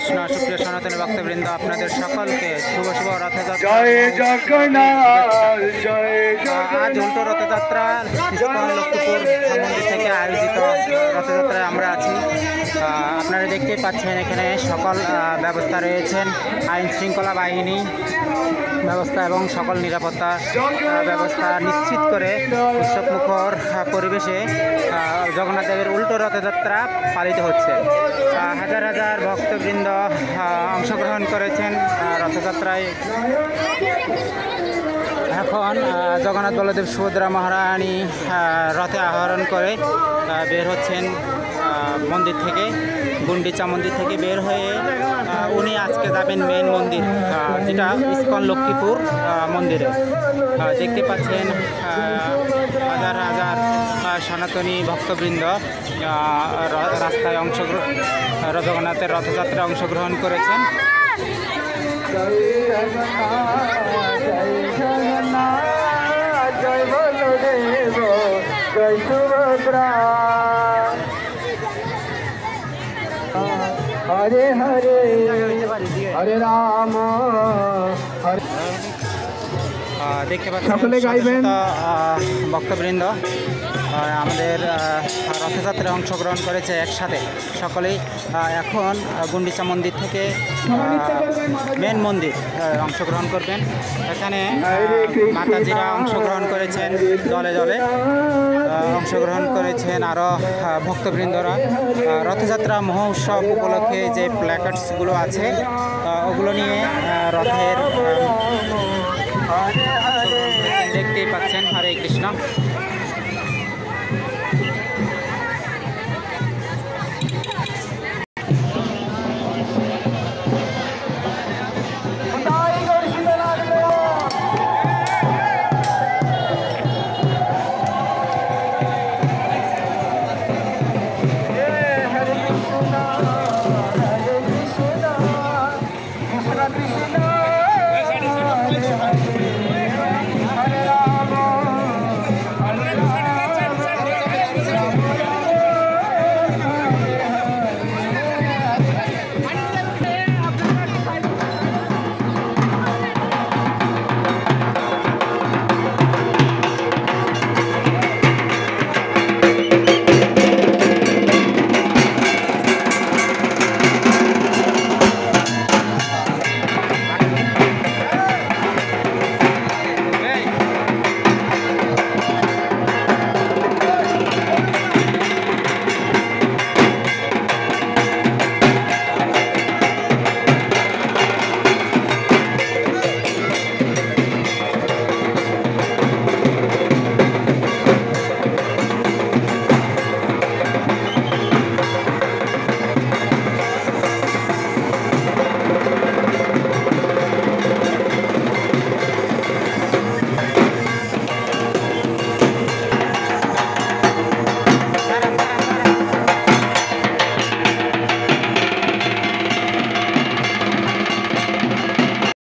কৃষ্ণ। সুপ্রিয় সনাতনী ভক্তবৃন্দ, আপনাদের সকলকে শুভ শুভ রথযাত্রা। আজ উল্টো রথযাত্রা ইস্কন লক্ষ্মীপুর মন্দির থেকে আয়োজিত রথযাত্রায় আমরা আছি। আপনারা দেখতেই পাচ্ছেন এখানে সকল ব্যবস্থা রয়েছেন, আইন শৃঙ্খলা বাহিনী ব্যবস্থা এবং সকল নিরাপত্তা ব্যবস্থা নিশ্চিত করে উৎসবমুখর পরিবেশে জগন্নাথ দেবের উল্টো রথযাত্রা পালিত হচ্ছে। হাজার হাজার ভক্তবৃন্দ অংশগ্রহণ করেছেন রথযাত্রায়। এখন জগন্নাথ বলদেব সুভদ্রা মহারানী রথে আরোহণ করে বের হচ্ছেন মন্দির থেকে, গুন্ডিচা মন্দির থেকে বের হয়ে উনি আজকে যাবেন মেন মন্দির, যেটা ইস্কন লক্ষ্মীপুর মন্দিরে। দেখতে পাচ্ছেন হাজার হাজার সনাতনী ভক্তবৃন্দ রাস্তায় জগন্নাথের রথযাত্রায় অংশগ্রহণ করেছেন। জয় বলদেব জয় সুভদ্রা, হরে হরে হরে রাম হরে। দেখতে পাচ্ছেন ভক্তবৃন্দ আমাদের রথযাত্রায় অংশগ্রহণ করেছে একসাথে সকলেই। এখন গুন্ডিচা মন্দির থেকে মেন মন্দির অংশগ্রহণ করবেন। এখানে মাতাজিরা অংশগ্রহণ করেছেন, দলে দলে অংশগ্রহণ করেছেন আরও ভক্তবৃন্দরা। রথযাত্রা মহোৎসব উপলক্ষে যে প্ল্যাকার্ডসগুলো আছে ওগুলো নিয়ে রথের দেখতেই পাচ্ছেন। হরে কৃষ্ণ।